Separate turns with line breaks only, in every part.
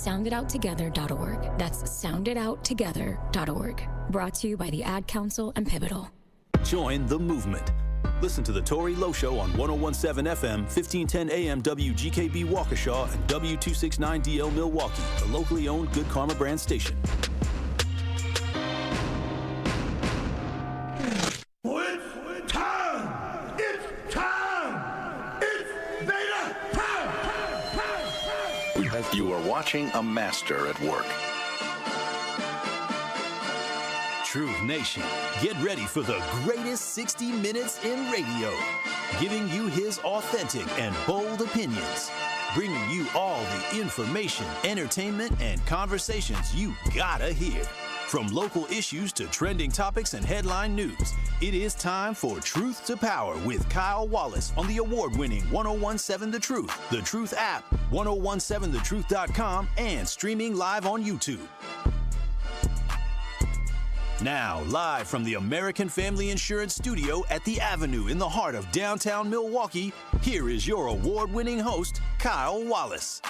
sounditouttogether.org. That's sounditouttogether.org. Brought to you by the Ad Council and Pivotal.
Join the movement. Listen to The Tori Lowe Show on 101.7 FM, 1510 AM WGKB Waukesha and W269DL Milwaukee, the locally owned Good Karma brand station.
It's time! It's time! It's beta time!
You are watching a master at work.
Truth Nation, get ready for the greatest 60 minutes in radio, giving you his authentic and bold opinions, bringing you all the information, entertainment, and conversations you gotta hear. From local issues to trending topics and headline news, it is time for Truth to Power with Kyle Wallace on the award-winning 101.7 The Truth, The Truth app, 1017thetruth.com, and streaming live on YouTube. Now, live from the American Family Insurance Studio at the Avenue in the heart of downtown Milwaukee, here is your award-winning host, Kyle Wallace.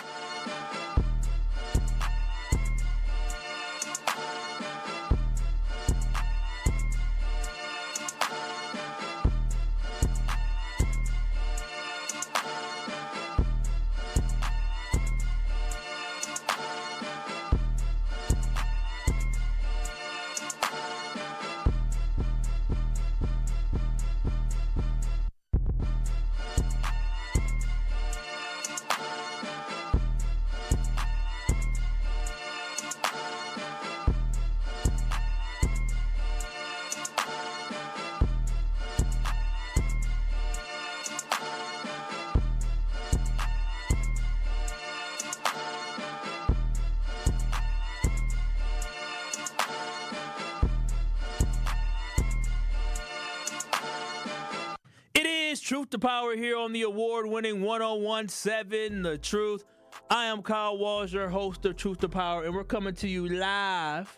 Truth to Power here on the award-winning 101.7 The Truth. I am Kyle Walls, your host of Truth to Power, and we're coming to you live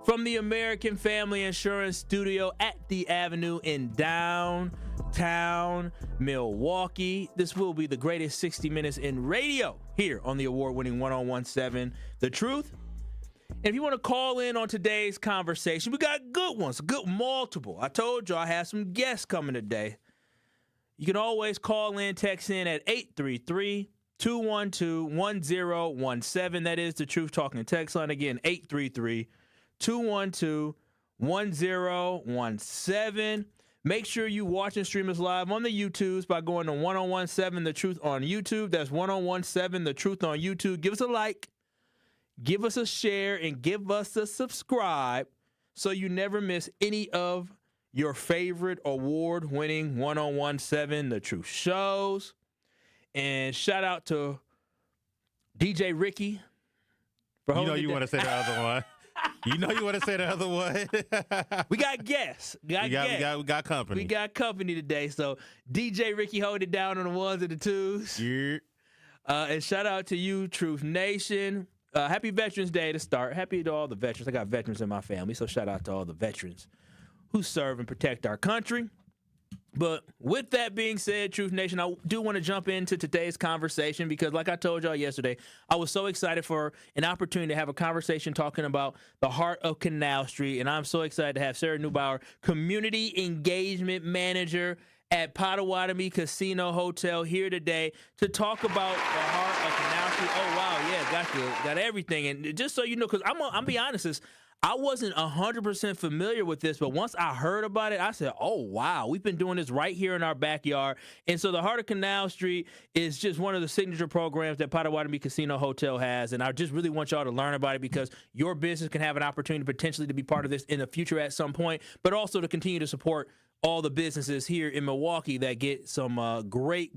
from the American Family Insurance Studio at the Avenue in downtown Milwaukee. This will be the greatest 60 minutes in radio here on the award-winning 101.7 The Truth. And if you want to call in on today's conversation, we got good ones, good multiple. I told you I have some guests coming today. You can always call in, text in at 833-212-1017. That is the Truth Talking text line. Again, 833-212-1017. Make sure you watch and stream us live on the YouTubes by going to 1017 The Truth on YouTube. That's 1017 The Truth on YouTube. Give us a like, give us a share, and give us a subscribe so you never miss any of your favorite award-winning 101.7 The Truth shows. And shout out to DJ Ricky for holding
you want to say the other one. You know you want to say the other one.
We got guests. We got company. We got company today. So DJ Ricky hold it down on the ones and the twos.
Yeah.
And shout out to you, Truth Nation. Happy Veterans Day to start. Happy to all the veterans. I got veterans in my family, so shout out to all the veterans who serve and protect our country. But with that being said, Truth Nation, I do want to jump into today's conversation because like I told y'all yesterday, I was so excited for an opportunity to have a conversation talking about the heart of Canal Street. And I'm so excited to have Sarah Neubauer, Community Engagement Manager at Potawatomi Casino Hotel, here today to talk about the heart of Canal Street. Oh, wow, yeah, got everything. And just so you know, because I'm be honest, I wasn't 100% familiar with this, but once I heard about it, I said, oh, wow, we've been doing this right here in our backyard. And so the Heart of Canal Street is just one of the signature programs that Potawatomi Casino Hotel has. And I just really want y'all to learn about it because your business can have an opportunity potentially to be part of this in the future at some point, but also to continue to support all the businesses here in Milwaukee that get some great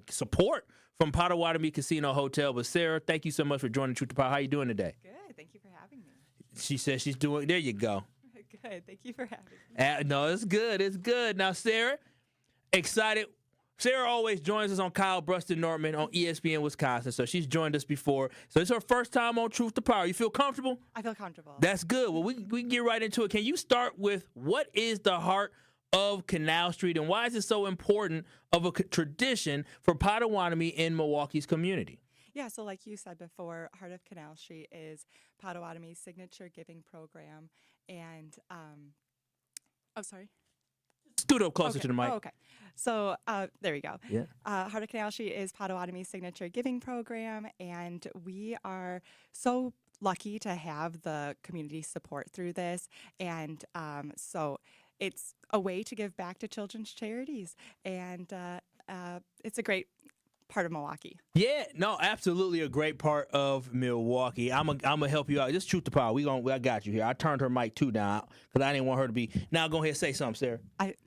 support from Potawatomi Casino Hotel. But Sarah, thank you so much for joining Truth to Power. How you doing today?
Good. Thank you for having me.
She says she's doing. There you go.
Good. Thank you for having me.
No, it's good. It's good. Now, Sarah, excited. Sarah always joins us on Kyle Bruston Norman on ESPN Wisconsin. So she's joined us before. So it's her first time on Truth to Power. You feel comfortable?
I feel comfortable.
That's good. Well, we can get right into it. Can you start with what is the heart of Canal Street and why is it so important of a tradition for Potawatomi in Milwaukee's community?
Yeah, so like you said before, Heart of Canal Street is Potawatomi's signature giving program. And, oh, sorry.
Scoot up closer
Okay.
to the mic.
Oh, okay. So there we go.
Yeah.
Heart of Canal Street is Potawatomi's signature giving program, and we are so lucky to have the community support through this. And so it's a way to give back to children's charities, and it's a great part of Milwaukee.
Yeah, no, absolutely a great part of Milwaukee. I'm gonna help you out. Just shoot the power. I got you here. I turned her mic 2 down because I didn't want her to be. Now go ahead and say something, Sarah.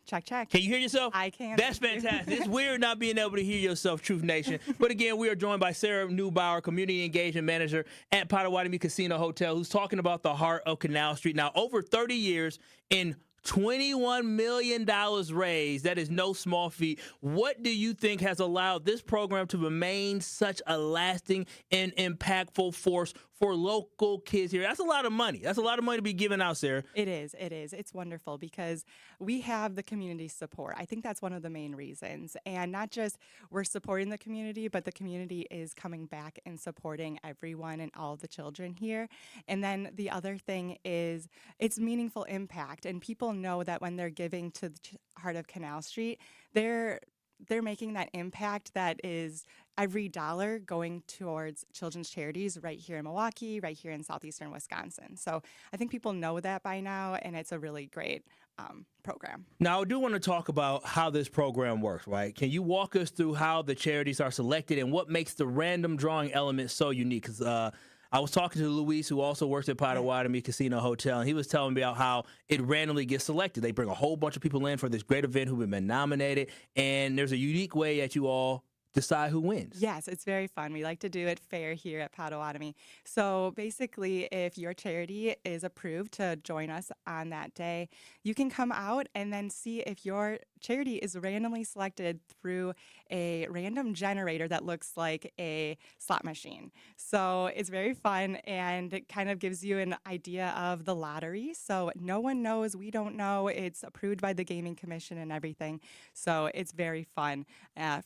Check.
Can you hear yourself?
I can.
That's fantastic. It's weird not being able to hear yourself, Truth Nation. But again, we are joined by Sarah Neubauer, Community Engagement Manager at Potawatomi Casino Hotel, who's talking about the Heart of Canal Street. Now, over 30 years in $21 million raised. That is no small feat. What do you think has allowed this program to remain such a lasting and impactful force for local kids here? That's a lot of money. That's a lot of money to be given out, Sarah.
It is. It's wonderful because we have the community support. I think that's one of the main reasons. And not just we're supporting the community, but the community is coming back and supporting everyone and all the children here. And then the other thing is it's meaningful impact. And people know that when they're giving to the Heart of Canal Street, they're making that impact that is every dollar going towards children's charities right here in Milwaukee, right here in southeastern Wisconsin. So I think people know that by now, and it's a really great program.
Now, I do want to talk about how this program works, right? Can you walk us through how the charities are selected and what makes the random drawing element so unique? Because I was talking to Luis, who also works at Potawatomi Casino Hotel, and he was telling me about how it randomly gets selected. They bring a whole bunch of people in for this great event who've been nominated, and there's a unique way that you all decide who wins.
Yes, it's very fun. We like to do it fair here at Potawatomi. So basically, if your charity is approved to join us on that day, you can come out and then see if your charity is randomly selected through a random generator that looks like a slot machine. So it's very fun, and it kind of gives you an idea of the lottery. So no one knows. We don't know. It's approved by the Gaming Commission and everything. So it's very fun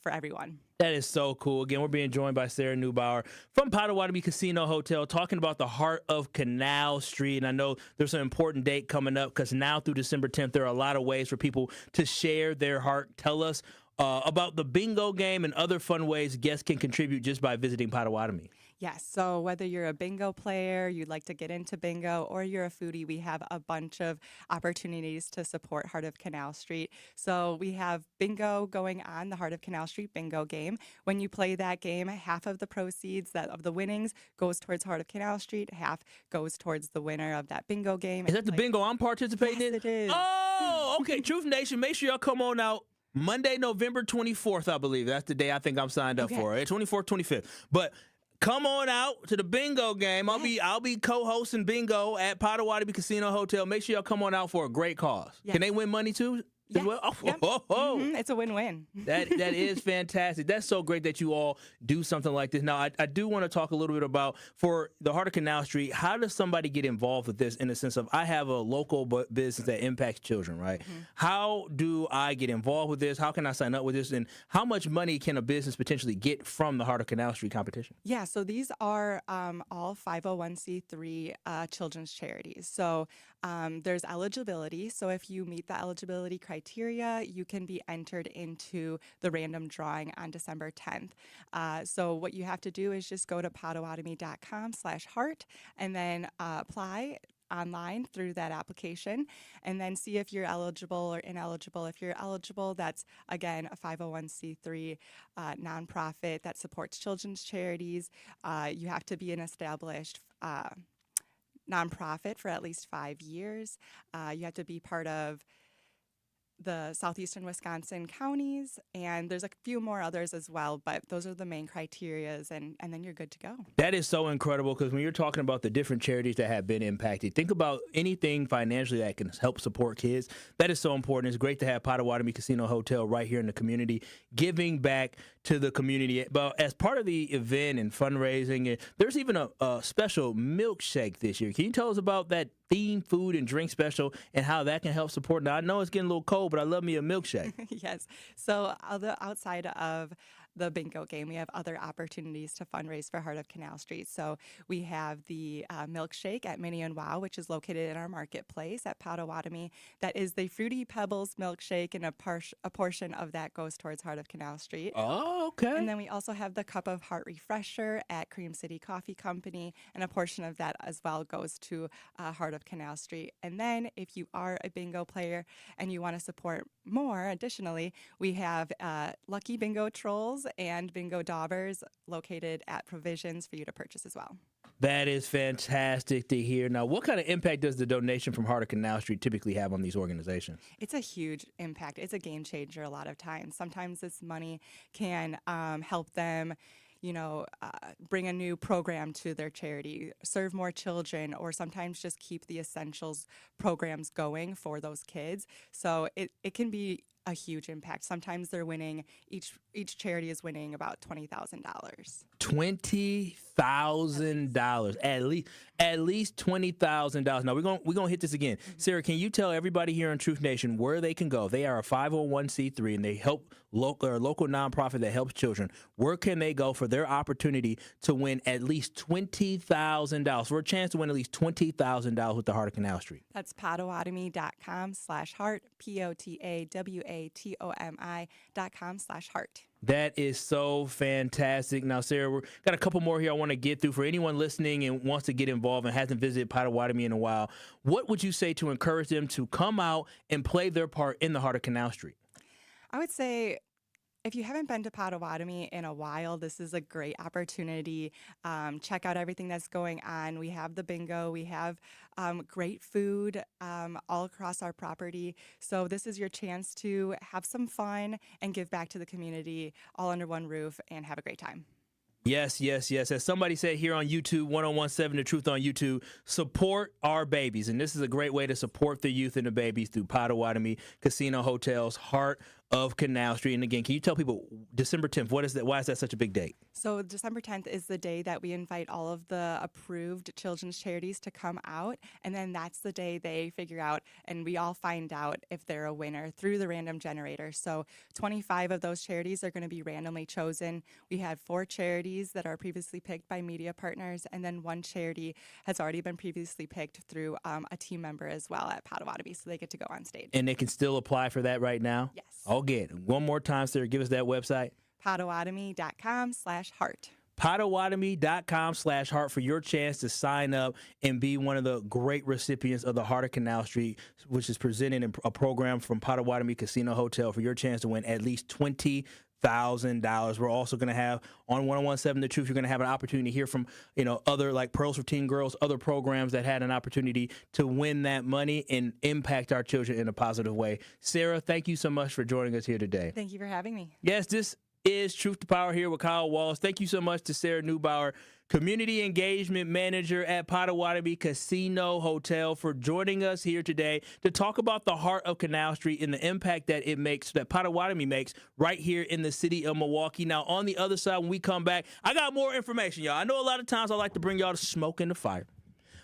for everyone.
That is so cool. Again, we're being joined by Sarah Neubauer from Potawatomi Casino Hotel, talking about the Heart of Canal Street. And I know there's an important date coming up because now through December 10th, there are a lot of ways for people to share their heart. Tell us about the bingo game and other fun ways guests can contribute just by visiting Potawatomi.
Yes, so whether you're a bingo player, you'd like to get into bingo, or you're a foodie, we have a bunch of opportunities to support Heart of Canal Street. So we have bingo going on, the Heart of Canal Street bingo game. When you play that game, half of the proceeds of the winnings goes towards Heart of Canal Street, half goes towards the winner of that bingo game.
Is that the bingo I'm participating in?
Yes, it is.
Oh, okay. Truth Nation, make sure y'all come on out. Monday, November 24th, I believe. That's the day I think I'm signed up for. 24th, 25th. But come on out to the bingo game. I'll be co-hosting bingo at Potawatomi Casino Hotel. Make sure y'all come on out for a great cause.
Yes.
Can they win money too?
Yes.
As well?
Yep. It's a win-win.
That is fantastic. That's so great that you all do something like this. Now, I do want to talk a little bit about, for the Heart of Canal Street, how does somebody get involved with this in the sense of, I have a local business that impacts children, right? Mm-hmm. How do I get involved with this? How can I sign up with this? And how much money can a business potentially get from the Heart of Canal Street competition?
Yeah, so these are all 501c3 children's charities. So there's eligibility. So if you meet the eligibility criteria, you can be entered into the random drawing on December 10th. So what you have to do is just go to potawatomi.com/heart and then apply online through that application, and then see if you're eligible or ineligible. If you're eligible, that's, again, a 501c3 nonprofit that supports children's charities. You have to be an established nonprofit for at least 5 years. You have to be part of the southeastern Wisconsin counties, and there's a few more others as well, but those are the main criterias, and then you're good to go.
That is so incredible, because when you're talking about the different charities that have been impacted, think about anything financially that can help support kids. That is so important. It's great to have Potawatomi Casino Hotel right here in the community, giving back to the community. But as part of the event and fundraising, there's even a special milkshake this year. Can you tell us about that theme food and drink special and how that can help support? Now, I know it's getting a little cold, but I love me a milkshake.
Yes. So outside of the bingo game. We have other opportunities to fundraise for Heart of Canal Street. So we have the milkshake at Minnie and Wow, which is located in our marketplace at Potawatomi. That is the Fruity Pebbles milkshake, and a portion of that goes towards Heart of Canal Street.
Oh, okay.
And then we also have the Cup of Heart Refresher at Cream City Coffee Company, and a portion of that as well goes to Heart of Canal Street. And then if you are a bingo player and you want to support more, additionally, we have Lucky Bingo Trolls and Bingo Daubers located at Provisions for you to purchase as well.
That is fantastic to hear. Now, what kind of impact does the donation from Heart of Canal Street typically have on these organizations?
It's a huge impact. It's a game changer a lot of times. Sometimes this money can help them, bring a new program to their charity, serve more children, or sometimes just keep the essentials programs going for those kids. So it can be a huge impact. Sometimes they're winning, each charity is winning about $20,000.
$20,000, at least $20,000. Now we're gonna hit this again. Sarah, can you tell everybody here in Truth Nation where they can go? They are a 501c3 and they help local nonprofit that helps children. Where can they go for their opportunity to win at least $20,000? For a chance to win at least $20,000 with the Heart of Canal Street.
That's Potawatomi.com/heart, POTAWATOMI.com/heart.
That is so fantastic. Now, Sarah, we've got a couple more here I want to get through. For anyone listening and wants to get involved and hasn't visited Potawatomi in a while, what would you say to encourage them to come out and play their part in the Heart of Canal Street?
I would say, if you haven't been to Potawatomi in a while, this is a great opportunity. Check out everything that's going on. We have the bingo. We have great food all across our property. So this is your chance to have some fun and give back to the community all under one roof and have a great time.
Yes. As somebody said here on YouTube, 1017 The Truth on YouTube, support our babies. And this is a great way to support the youth and the babies through Potawatomi Casino Hotel's Heart of Canal Street. And again, can you tell people December 10th, what is that? Why is that such a big date?
So December 10th is the day that we invite all of the approved children's charities to come out. And then that's the day they figure out, and we all find out if they're a winner through the random generator. So 25 of those charities are going to be randomly chosen. We had 4 charities that are previously picked by media partners, and then 1 charity has already been previously picked through a team member as well at Potawatomi, so they get to go on stage.
And they can still apply for that right now?
Yes.
Okay. One more time, Sarah, give us that website.
Potawatomi.com/heart.
Potawatomi.com/heart for your chance to sign up and be one of the great recipients of the Heart of Canal Street, which is presented in a program from Potawatomi Casino Hotel for your chance to win at least $20,000. We're also going to have on 1017 The Truth, you're going to have an opportunity to hear from, other like Pearls for Teen Girls, other programs that had an opportunity to win that money and impact our children in a positive way. Sarah, thank you so much for joining us here today.
Thank you for having me.
Yes, this is Truth to Power here with Kyle Wallace. Thank you so much to Sarah Neubauer, Community Engagement Manager at Potawatomi Casino Hotel, for joining us here today to talk about the Heart of Canal Street and the impact that it makes, that Potawatomi makes right here in the city of Milwaukee. Now, on the other side, when we come back, I got more information, y'all. I know a lot of times I like to bring y'all the smoke and the fire.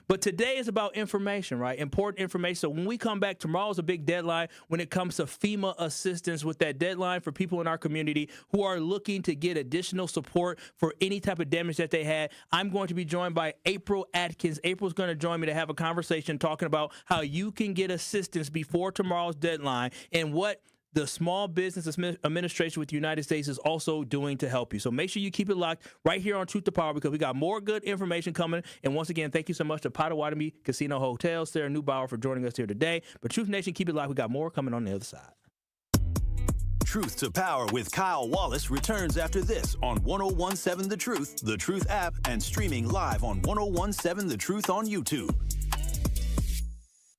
But today is about information, right? Important information. So when we come back, tomorrow's a big deadline when it comes to FEMA assistance, with that deadline for people in our community who are looking to get additional support for any type of damage that they had. I'm going to be joined by April Atkins. April's going to join me to have a conversation talking about how you can get assistance before tomorrow's deadline and what the Small Business Administration with the United States is also doing to help you. So make sure you keep it locked right here on Truth to Power, because we got more good information coming. And once again, thank you so much to Potawatomi Casino Hotel, Sarah Neubauer, for joining us here today. But Truth Nation, keep it locked. We got more coming on the other side.
Truth to Power with Kyle Wallace returns after this on 1017 The Truth app, and streaming live on 1017 The Truth on YouTube.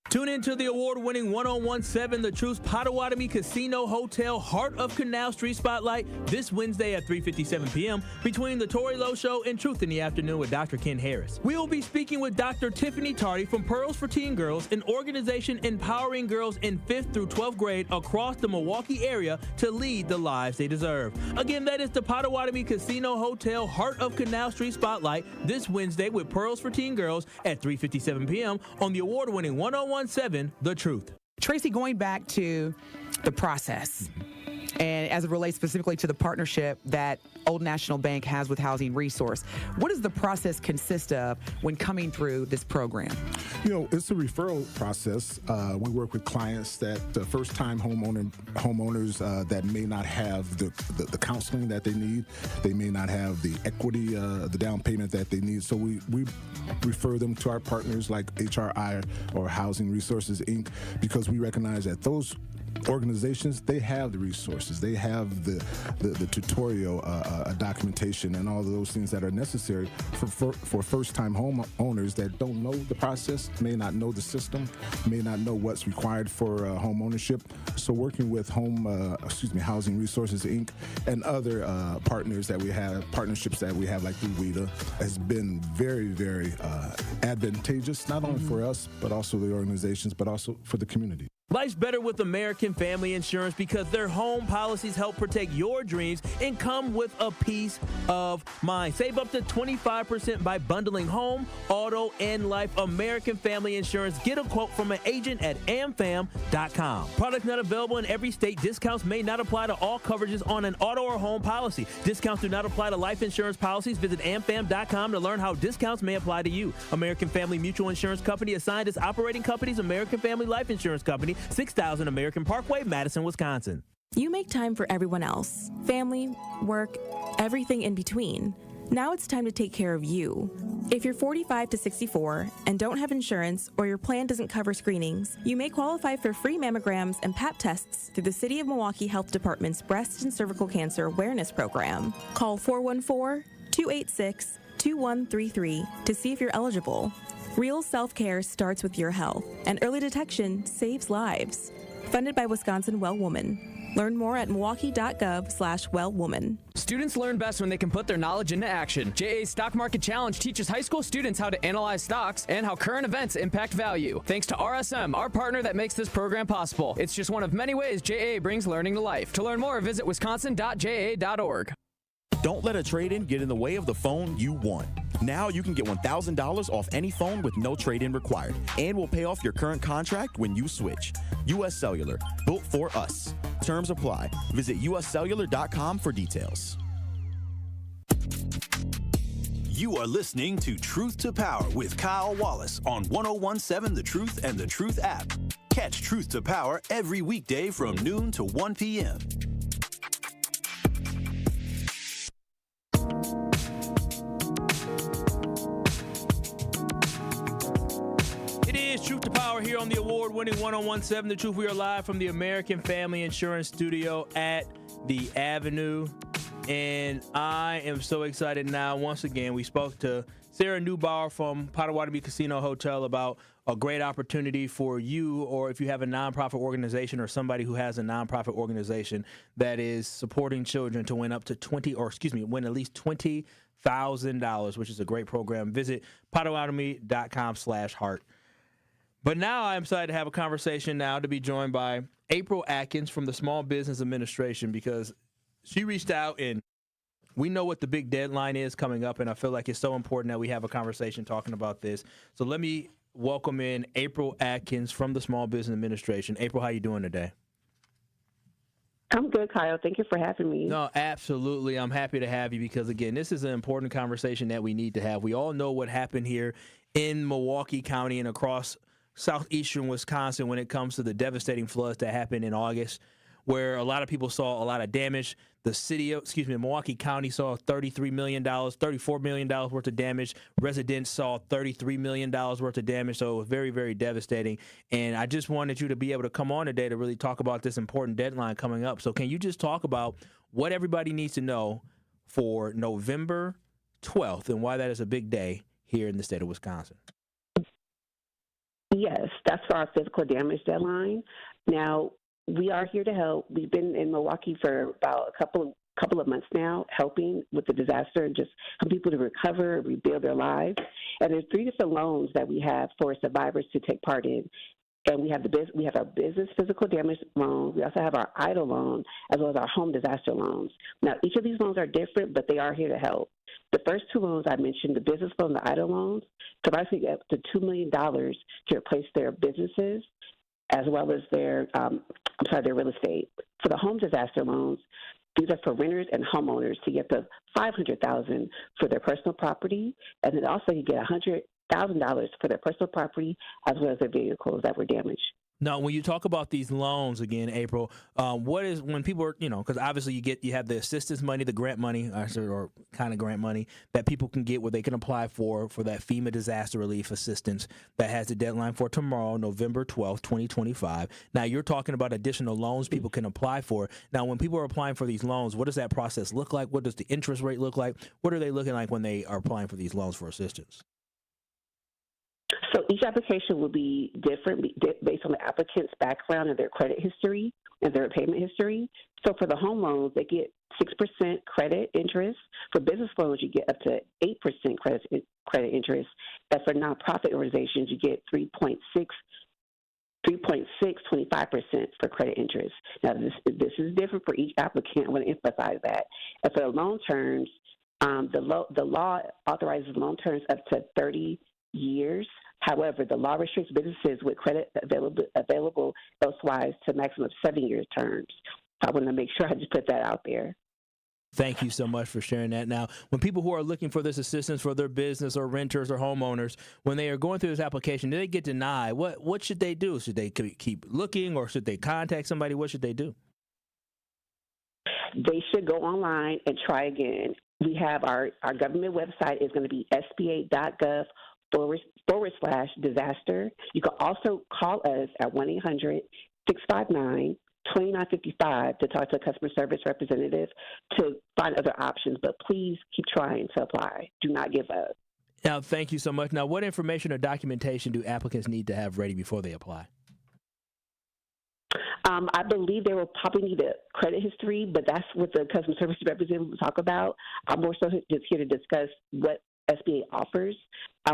Tune in to the award-winning 1017 The Truth Potawatomi Casino Hotel Heart of Canal Street Spotlight this Wednesday at 3:57 p.m. between the Tori Lowe Show and Truth in the Afternoon with Dr. Ken Harris. We will be speaking with Dr. Tiffany Tardy from Pearls for Teen Girls, an organization empowering girls in 5th through 12th grade across the Milwaukee area to lead the lives they deserve. Again, that is the Potawatomi Casino Hotel Heart of Canal Street Spotlight this Wednesday with Pearls for Teen Girls at 3:57 p.m. on the award-winning 1017 The Truth.
Tracy, going back to the process, and as it relates specifically to the partnership that Old National Bank has with Housing Resource. What does the process consist of when coming through this program?
It's a referral process. We work with clients that first-time homeowners that may not have the counseling that they need. They may not have the equity, the down payment that they need. So we refer them to our partners like HRI or Housing Resources, Inc., because we recognize that those organizations, they have the resources, they have the tutorial documentation and all of those things that are necessary for first-time homeowners that don't know the process, may not know the system, may not know what's required for home ownership. So working with Housing Resources, Inc. and other partnerships that we have like through WIDA has been very, very advantageous, not only for us, but also the organizations, but also for the community.
Life's better with American Family Insurance because their home policies help protect your dreams and come with a peace of mind. Save up to 25% by bundling home, auto, and life. American Family Insurance. Get a quote from an agent at amfam.com. Product not available in every state. Discounts may not apply to all coverages on an auto or home policy. Discounts do not apply to life insurance policies. Visit amfam.com to learn how discounts may apply to you. American Family Mutual Insurance Company assigned as operating companies. American Family Life Insurance Company. 6000 American Parkway, Madison, Wisconsin.
You make time for everyone else. Family, work, everything in between. Now it's time to take care of you. If you're 45 to 64 and don't have insurance or your plan doesn't cover screenings, you may qualify for free mammograms and Pap tests through the City of Milwaukee Health Department's Breast and Cervical Cancer Awareness Program. Call 414-286-2133 to see if you're eligible. Real self-care starts with your health, and early detection saves lives. Funded by Wisconsin Well Woman. Learn more at milwaukee.gov/wellwoman.
Students learn best when they can put their knowledge into action. JA's Stock Market Challenge teaches high school students how to analyze stocks and how current events impact value. Thanks to RSM, our partner that makes this program possible. It's just one of many ways JA brings learning to life. To learn more, visit wisconsin.ja.org.
Don't let a trade-in get in the way of the phone you want. Now you can get $1,000 off any phone with no trade-in required, and we'll pay off your current contract when you switch. U.S. Cellular, built for us. Terms apply. Visit uscellular.com for details.
You are listening to Truth to Power with Kyle Wallace on 1017 The Truth and The Truth app. Catch Truth to Power every weekday from noon to 1 p.m.
Truth to Power here on the award-winning 1017 The Truth. We are live from the American Family Insurance Studio at the Avenue, and I am so excited now. Once again, we spoke to Sarah Neubauer from Potawatomi Casino Hotel about a great opportunity for you, or if you have a nonprofit organization or somebody who has a nonprofit organization that is supporting children, to win at least $20,000, which is a great program. Visit potawatomi.com/heart. But now I'm excited to have a conversation now to be joined by April Atkins from the Small Business Administration, because she reached out and we know what the big deadline is coming up, and I feel like it's so important that we have a conversation talking about this. So let me welcome in April Atkins from the Small Business Administration. April, how you doing today?
I'm good, Kyle. Thank you for having me.
No, absolutely. I'm happy to have you because, again, this is an important conversation that we need to have. We all know what happened here in Milwaukee County and across southeastern Wisconsin when it comes to the devastating floods that happened in August, where a lot of people saw a lot of damage. Milwaukee County saw $34 million worth of damage. Residents saw $33 million worth of damage. So it was very, very devastating. And I just wanted you to be able to come on today to really talk about this important deadline coming up. So can you just talk about what everybody needs to know for November 12th and why that is a big day here in the state of Wisconsin?
Yes, that's for our physical damage deadline. Now, we are here to help. We've been in Milwaukee for about a couple of months now, helping with the disaster and just help people to recover, rebuild their lives. And there's 3 different loans that we have for survivors to take part in. And we have our business physical damage loan. We also have our EIDL loan, as well as our home disaster loans. Now, each of these loans are different, but they are here to help. The first 2 loans I mentioned, the business loan, the EIDL loans, survivors can get up to $2 million to replace their businesses, as well as their their real estate. For the home disaster loans, these are for renters and homeowners to get the $500,000 for their personal property, and then also you get $100,000 for their personal property as well as their vehicles that were damaged.
Now, when you talk about these loans again, April, what is when people are, because obviously you have the assistance money, the grant money, or kind of grant money that people can get where they can apply for that FEMA disaster relief assistance that has the deadline for tomorrow, November 12th, 2025. Now, you're talking about additional loans people can apply for. Now, when people are applying for these loans, what does that process look like? What does the interest rate look like? What are they looking like when they are applying for these loans for assistance?
So each application will be different based on the applicant's background and their credit history and their payment history. So for the home loans, they get 6% credit interest. For business loans, you get up to 8% credit interest. And for nonprofit organizations, you get 3.625% for credit interest. Now, this is different for each applicant. I want to emphasize that. And for the loan terms, the law authorizes loan terms up to 30 years. However, the law restricts businesses with credit available elsewise to maximum of 7-year terms. So I want to make sure I just put that out there.
Thank you so much for sharing that. Now, when people who are looking for this assistance for their business or renters or homeowners, when they are going through this application, do they get denied? What should they do? Should they keep looking or should they contact somebody? What should they do?
They should go online and try again. We have our government website is going to be sba.gov/disaster. You can also call us at 1-800-659-2955 to talk to a customer service representative to find other options. But please keep trying to apply. Do not give up.
Now, thank you so much. Now, what information or documentation do applicants need to have ready before they apply?
I believe they will probably need a credit history, but that's what the customer service representative will talk about. I'm more so just here to discuss what SBA offers.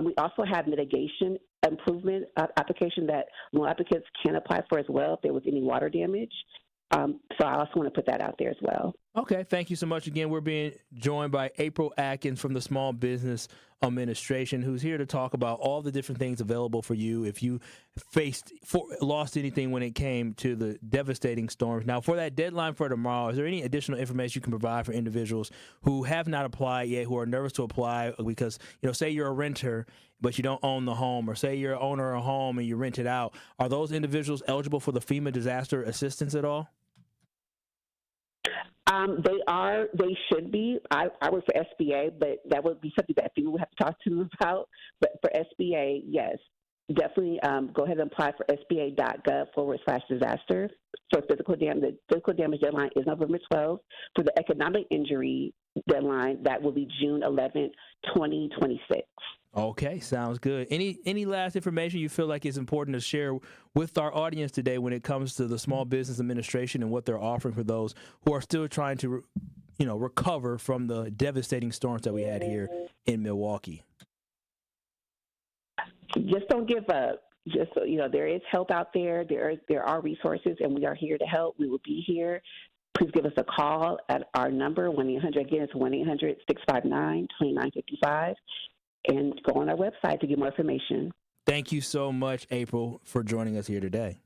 We also have mitigation improvement application that loan applicants can apply for as well if there was any water damage. So I also want to put that out there as well.
Okay, thank you so much. Again, we're being joined by April Atkins from the Small Business Administration, who's here to talk about all the different things available for you if you lost anything when it came to the devastating storms. Now, for that deadline for tomorrow, is there any additional information you can provide for individuals who have not applied yet, who are nervous to apply because, say you're a renter, but you don't own the home, or say you're an owner of a home and you rent it out. Are those individuals eligible for the FEMA disaster assistance at all?
They should be. I work for SBA, but that would be something that FEMA would have to talk to them about. But for SBA, yes, definitely go ahead and apply for sba.gov/disaster. For physical damage, the physical damage deadline is November 12th. For the economic injury deadline, that will be June 11th, 2026.
Okay, sounds good. Any last information you feel like is important to share with our audience today when it comes to the Small Business Administration and what they're offering for those who are still trying to, recover from the devastating storms that we had here in Milwaukee?
Just don't give up. Just there is help out there. There are resources, and we are here to help. We will be here. Please give us a call at our number 1-800. Again, it's 1-800-659-2955. And go on our website to get more information.
Thank you so much, April, for joining us here today.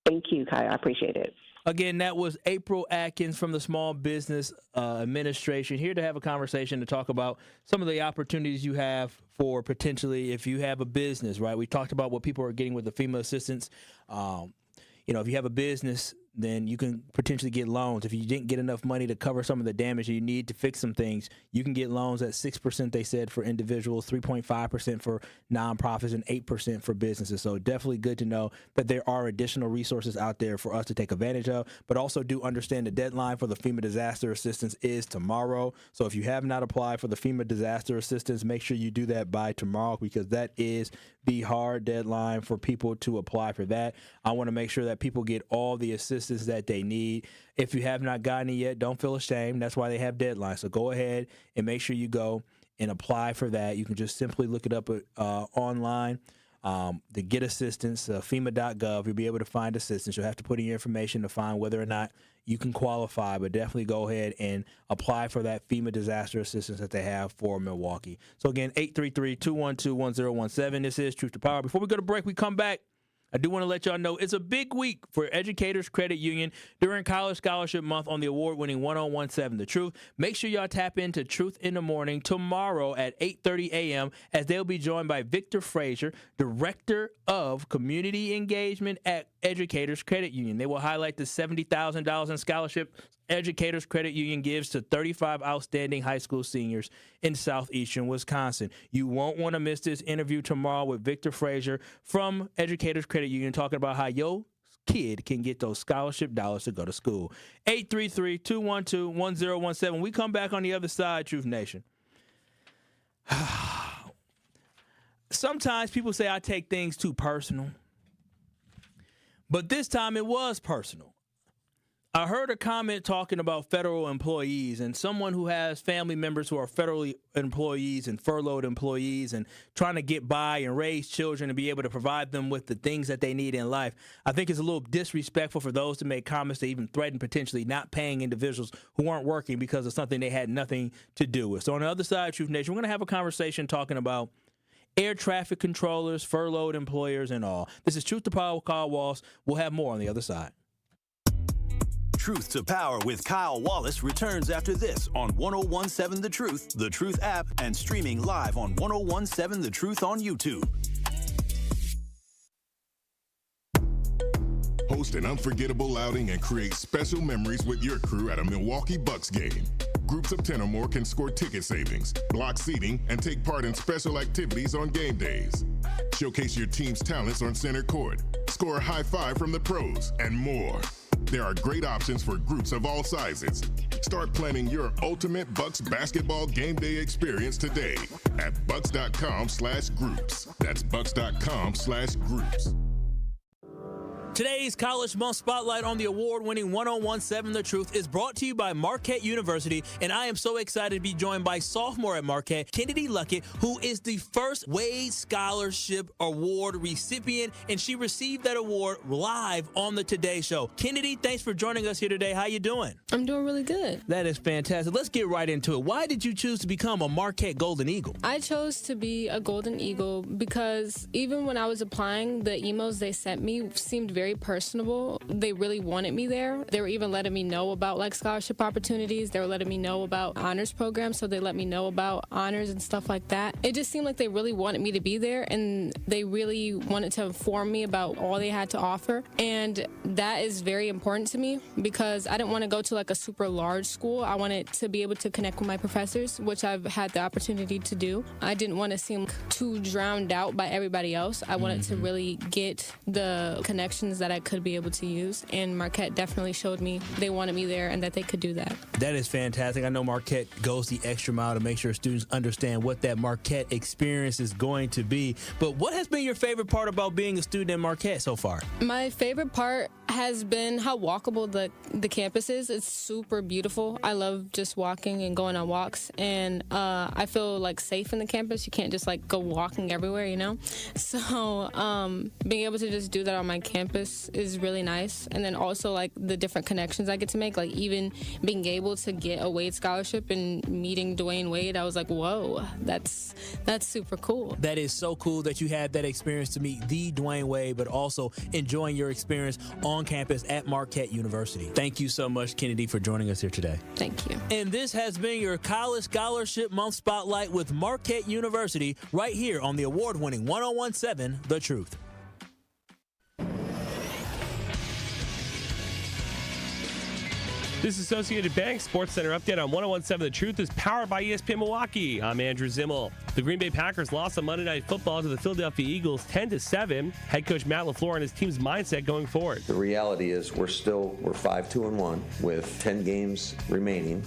Thank you, Kai. I appreciate it.
Again, that was April Atkins from the Small Business Administration, here to have a conversation to talk about some of the opportunities you have for potentially if you have a business, right? We talked about what people are getting with the FEMA assistance. If you have a business, then you can potentially get loans. If you didn't get enough money to cover some of the damage you need to fix some things, you can get loans at 6%, they said, for individuals, 3.5% for nonprofits, and 8% for businesses. So definitely good to know that there are additional resources out there for us to take advantage of, but also do understand the deadline for the FEMA disaster assistance is tomorrow. So if you have not applied for the FEMA disaster assistance, make sure you do that by tomorrow, because that is the hard deadline for people to apply for that. I want to make sure that people get all the assistance that they need. If you have not gotten it yet, don't feel ashamed. That's why they have deadlines. So go ahead and make sure you go and apply for that. You can just simply look it up online to get assistance, FEMA.gov. You'll be able to find assistance. You'll have to put in your information to find whether or not you can qualify, but definitely go ahead and apply for that FEMA disaster assistance that they have for Milwaukee. So again, 833-212-1017. This is Truth to Power. Before we go to break, we come back. I do want to let y'all know it's a big week for Educators Credit Union during College Scholarship Month on the award-winning 1017 The Truth. Make sure y'all tap into Truth in the Morning tomorrow at 8:30 a.m. as they'll be joined by Victor Frazier, Director of Community Engagement at Educators Credit Union. They will highlight the $70,000 in scholarship Educators Credit Union gives to 35 outstanding high school seniors in southeastern Wisconsin. You won't want to miss this interview tomorrow with Victor Frazier from Educators Credit Union talking about how your kid can get those scholarship dollars to go to school. 833-212-1017. We come back on the other side, Truth Nation. Sometimes people say I take things too personal, but this time it was personal. I heard a comment talking about federal employees and someone who has family members who are federal employees and furloughed employees and trying to get by and raise children and be able to provide them with the things that they need in life. I think it's a little disrespectful for those to make comments that even threaten potentially not paying individuals who aren't working because of something they had nothing to do with. So on the other side of Truth Nation, we're going to have a conversation talking about air traffic controllers, furloughed employers, and all. This is Truth to Power with Kyle Wallace. We'll have more on the other side.
Truth to Power with Kyle Wallace returns after this on 1017 The Truth app, and streaming live on 1017 The Truth on YouTube.
Host an unforgettable outing and create special memories with your crew at a Milwaukee Bucks game. Groups of 10 or more can score ticket savings, block seating, and take part in special activities on game days. Showcase your team's talents on center court, score a high five from the pros, and more. There are great options for groups of all sizes. Start planning your ultimate Bucks basketball game day experience today at bucks.com/groups. That's bucks.com/groups.
Today's College Month Spotlight on the award-winning 1017 The Truth is brought to you by Marquette University, and I am so excited to be joined by sophomore at Marquette, Kennedy Luckett, who is the first Wade Scholarship Award recipient, and she received that award live on the Today Show. Kennedy, thanks for joining us here today. How you doing?
I'm doing really good.
That is fantastic. Let's get right into it. Why did you choose to become a Marquette Golden Eagle?
I chose to be a Golden Eagle because even when I was applying, the emails they sent me seemed very personable. They really wanted me there. They were even letting me know about like scholarship opportunities. They were letting me know about honors programs, so they let me know about honors and stuff like that. It just seemed like they really wanted me to be there, and they really wanted to inform me about all they had to offer. And that is very important to me because I didn't want to go to like a super large school. I wanted to be able to connect with my professors, which I've had the opportunity to do. I didn't want to seem too drowned out by everybody else. I wanted to really get the connections that I could be able to use, and Marquette definitely showed me they wanted me there and that they could do that.
That is fantastic. I know Marquette goes the extra mile to make sure students understand what that Marquette experience is going to be. But what has been your favorite part about being a student at Marquette so far?
My favorite part has been how walkable the campus is. It's super beautiful. I love just walking and going on walks, and I feel like safe in the campus. You can't just like go walking everywhere, you know? So being able to just do that on my campus is really nice. And then also like the different connections I get to make, like even being able to get a Wade scholarship and meeting Dwayne Wade, I was like, whoa, that's super cool.
That is so cool that you had that experience to meet the Dwayne Wade, but also enjoying your experience on campus at Marquette University. Thank you so much, Kennedy, for joining us here today.
Thank you.
And this has been your College Scholarship Month Spotlight with Marquette University right here on the award-winning 1017 The Truth.
This Associated Bank Sports Center update on 1017 The Truth is powered by ESPN Milwaukee. I'm Andrew Zimmel. The Green Bay Packers lost on Monday Night Football to the Philadelphia Eagles 10-7. Head coach Matt LaFleur and his team's mindset going forward.
The reality is we're 5-2-1 with 10 games remaining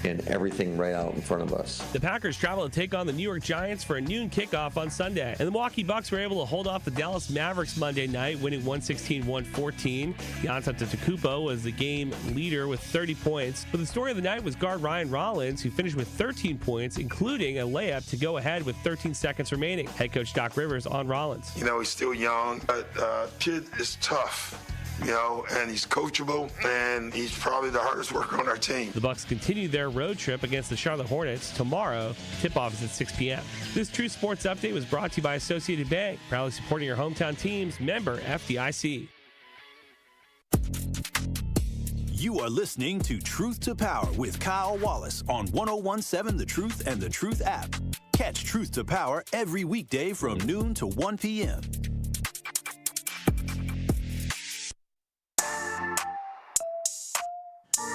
and everything right out in front of us.
The Packers travel to take on the New York Giants for a noon kickoff on Sunday. And the Milwaukee Bucks were able to hold off the Dallas Mavericks Monday night, winning 116-114. Giannis Antetokounmpo was the game leader with 30 points. But the story of the night was guard Ryan Rollins, who finished with 13 points, including a layup to go ahead with 13 seconds remaining. Head coach Doc Rivers on Rollins.
You know, he's still young, but kid is tough. and he's coachable, and he's probably the hardest worker on our team.
The Bucks continue their road trip against the Charlotte Hornets tomorrow. Tip-off is at 6 p.m. This True Sports Update was brought to you by Associated Bank, proudly supporting your hometown teams. Member FDIC.
You are listening to Truth to Power with Kyle Wallace on 1017 The Truth and The Truth app. Catch Truth to Power every weekday from noon to 1 p.m.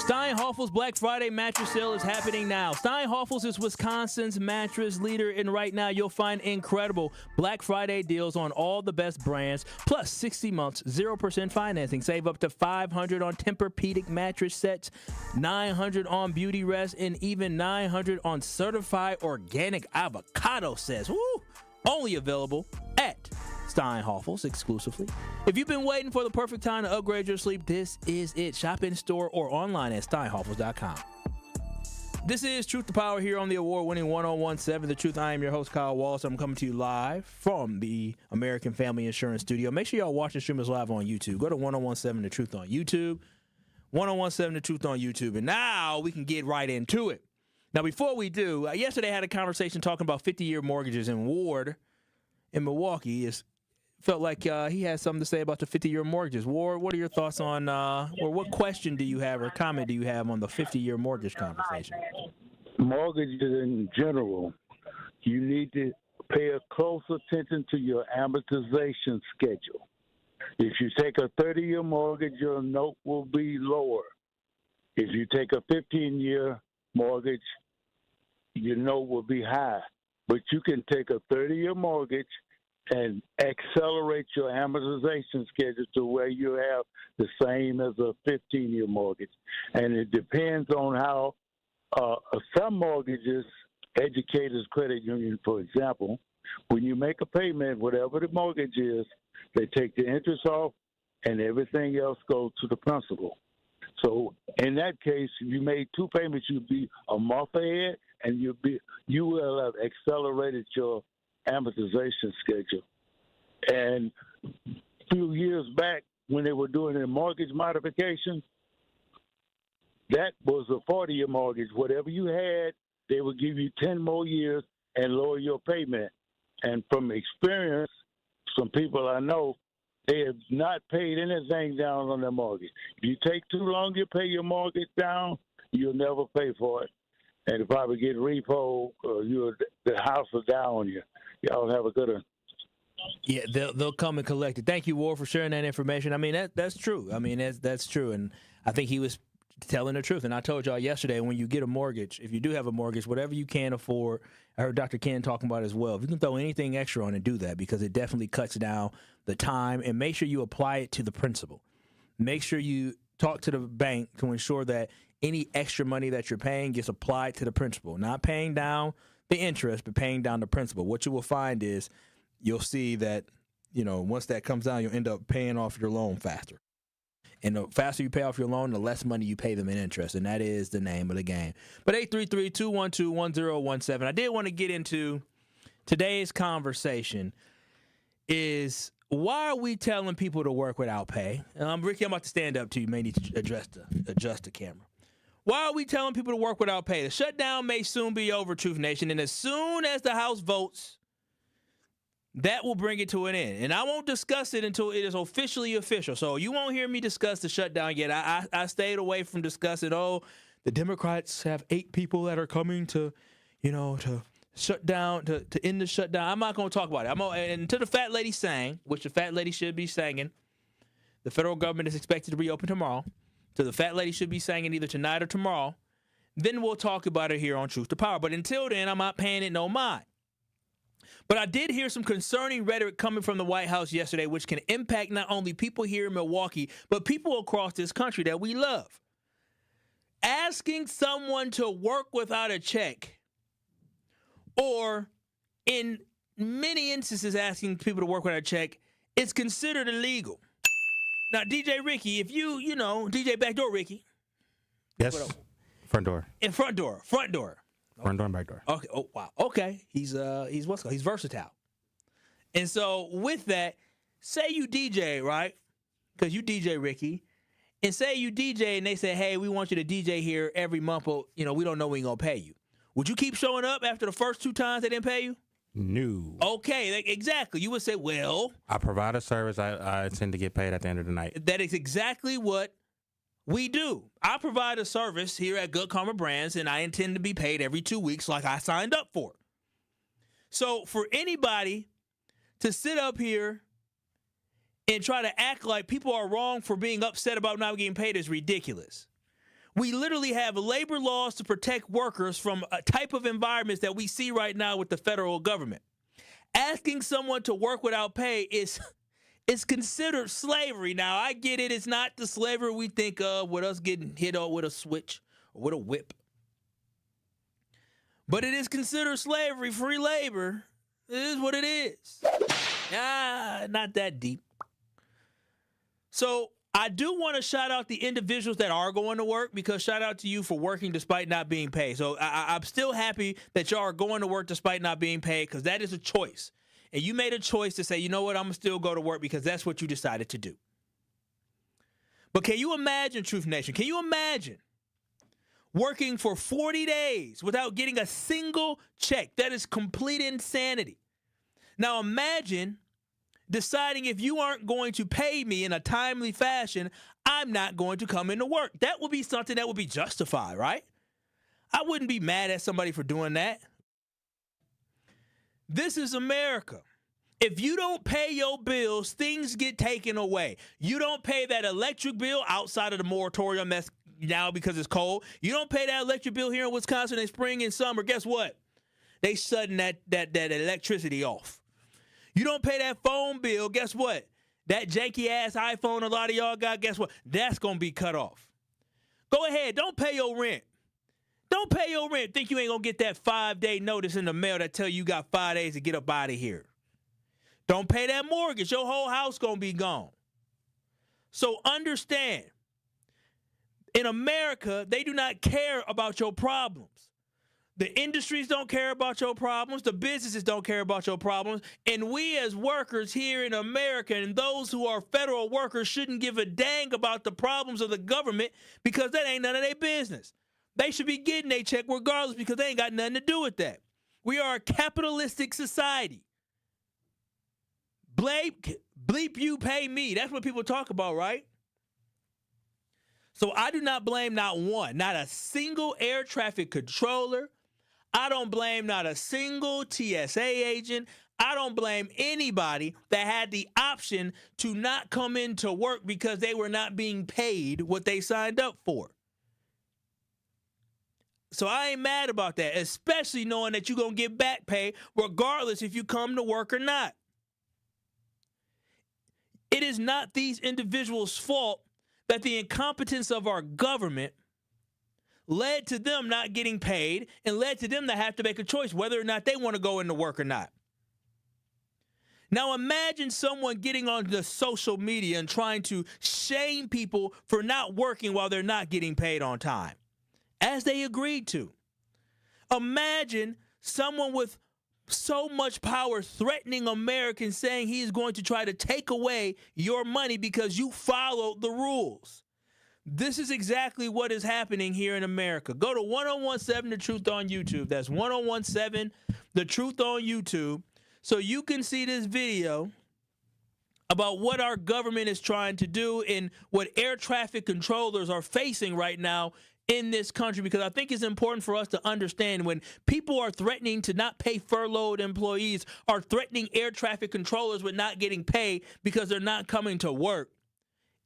Steinhoffel's Black Friday mattress sale is happening now. Steinhoffel's is Wisconsin's mattress leader, and right now you'll find incredible Black Friday deals on all the best brands, plus 60 months, 0% financing. Save up to $500 on Tempur-Pedic mattress sets, $900 on Beauty Rest, and even $900 on certified organic avocado sets. Woo! Only available at Steinhoffel's exclusively. If you've been waiting for the perfect time to upgrade your sleep, this is it. Shop in store or online at steinhoffels.com. This is Truth to Power here on the award-winning 1017 The Truth. I am your host, Kyle Wallace. I'm coming to you live from the American Family Insurance Studio. Make sure y'all watch and stream us live on YouTube. Go to 1017 The Truth on YouTube. 1017 The Truth on YouTube. And now we can get right into it. Now, before we do, yesterday I had a conversation talking about 50-year mortgages, and Ward in Milwaukee felt like he had something to say about the 50-year mortgages. Ward, what are your thoughts on, or what question do you have or comment do you have on the 50-year mortgage conversation?
Mortgages in general, you need to pay a close attention to your amortization schedule. If you take a 30-year mortgage, your note will be lower. If you take a 15-year mortgage, your note will be high. But you can take a 30-year mortgage and accelerate your amortization schedule to where you have the same as a 15-year mortgage. And it depends on how some mortgages, Educators Credit Union, for example, when you make a payment, whatever the mortgage is, they take the interest off and everything else goes to the principal. So in that case, if you made two payments, you'd be a month ahead, and you will have accelerated your amortization schedule. And a few years back, when they were doing a mortgage modification, that was a 40-year mortgage. Whatever you had, they would give you 10 more years and lower your payment. And from experience, some people I know, they have not paid anything down on their mortgage. If you take too long to pay your mortgage down, you'll never pay for it. And if I would get repo, the house will die on you. Y'all have a good one.
Yeah, they'll come and collect it. Thank you, Ward, for sharing that information. I mean, that's true. I mean, that's true. And I think he was telling the truth. And I told y'all yesterday, when you get a mortgage, if you do have a mortgage, whatever you can afford, I heard Dr. Ken talking about it as well. If you can throw anything extra on it, do that, because it definitely cuts down the time. And make sure you apply it to the principal. Make sure you talk to the bank to ensure that any extra money that you're paying gets applied to the principal. Not paying down the interest, but paying down the principal. What you will find is you'll see that, once that comes down, you'll end up paying off your loan faster. And the faster you pay off your loan, the less money you pay them in interest. And that is the name of the game. But 833-212-1017. I did want to get into today's conversation is, why are we telling people to work without pay? Ricky, I'm about to stand up to you. You may need to adjust the camera. Why are we telling people to work without pay? The shutdown may soon be over, Truth Nation. And as soon as the House votes, that will bring it to an end. And I won't discuss it until it is officially official. So you won't hear me discuss the shutdown yet. I stayed away from discussing, the Democrats have 8 people that are coming to shut down, to end the shutdown. I'm not going to talk about it. And until the fat lady sang, which the fat lady should be singing, the federal government is expected to reopen tomorrow. So the fat lady should be singing either tonight or tomorrow. Then we'll talk about it here on Truth to Power. But until then, I'm not paying it no mind. But I did hear some concerning rhetoric coming from the White House yesterday, which can impact not only people here in Milwaukee, but people across this country that we love. Asking someone to work without a check, or in many instances asking people to work without a check, is considered illegal. Now, DJ Ricky, if DJ Backdoor Ricky.
Yes. Front door.
In front door.
Front door and back door.
Okay. Oh, wow. Okay. He's versatile. And so with that, say you DJ, right? because you DJ, Ricky, and say you DJ and they say, hey, we want you to DJ here every month, but, we don't know when we're going to pay you. Would you keep showing up after the first 2 times they didn't pay you?
No.
Okay, exactly. You would say, well,
I provide a service. I intend to get paid at the end of the night.
that is exactly what we do. I provide a service here at Good Karma Brands, and I intend to be paid every 2 weeks like I signed up for. So for anybody to sit up here and try to act like people are wrong for being upset about not getting paid is ridiculous. We literally have labor laws to protect workers from a type of environments that we see right now with the federal government. Asking someone to work without pay is considered slavery. Now, I get it. It's not the slavery we think of with us getting hit up with a switch or with a whip. But it is considered slavery. Free labor. It is what it is. Not that deep. So I do want to shout out the individuals that are going to work, because shout out to you for working despite not being paid. So I'm still happy that y'all are going to work despite not being paid, because that is a choice. And you made a choice to say, you know what, I'm going to still go to work because that's what you decided to do. But can you imagine, Truth Nation, can you imagine working for 40 days without getting a single check? That is complete insanity. Now imagine deciding if you aren't going to pay me in a timely fashion, I'm not going to come into work. That would be something that would be justified, right? I wouldn't be mad at somebody for doing that. This is America. If you don't pay your bills, things get taken away. You don't pay that electric bill outside of the moratorium that's now because it's cold. You don't pay that electric bill here in Wisconsin in spring and summer. Guess what? They shutting that electricity off. You don't pay that phone bill, guess what? That janky-ass iPhone a lot of y'all got, guess what? That's going to be cut off. Go ahead. Don't pay your rent. Don't pay your rent. Think you ain't going to get that 5-day notice in the mail that tell you got 5 days to get up out of here. Don't pay that mortgage. Your whole house going to be gone. So understand, in America, they do not care about your problems. The industries don't care about your problems. The businesses don't care about your problems. And we as workers here in America and those who are federal workers shouldn't give a dang about the problems of the government, because that ain't none of their business. They should be getting their check regardless, because they ain't got nothing to do with that. We are a capitalistic society. Bleep you, pay me. That's what people talk about, right? So I do not blame not a single air traffic controller. I don't blame not a single TSA agent. I don't blame anybody that had the option to not come into work because they were not being paid what they signed up for. So I ain't mad about that, especially knowing that you're going to get back pay regardless if you come to work or not. It is not these individuals' fault that the incompetence of our government led to them not getting paid and led to them to have to make a choice whether or not they want to go into work or not. Now imagine someone getting on the social media and trying to shame people for not working while they're not getting paid on time, as they agreed to. Imagine someone with so much power threatening Americans, saying he's going to try to take away your money because you followed the rules. This is exactly what is happening here in America. Go to 1017 The Truth on YouTube. That's 1017 The Truth on YouTube, so you can see this video about what our government is trying to do and what air traffic controllers are facing right now in this country, because I think it's important for us to understand when people are threatening to not pay furloughed employees, are threatening air traffic controllers with not getting paid because they're not coming to work,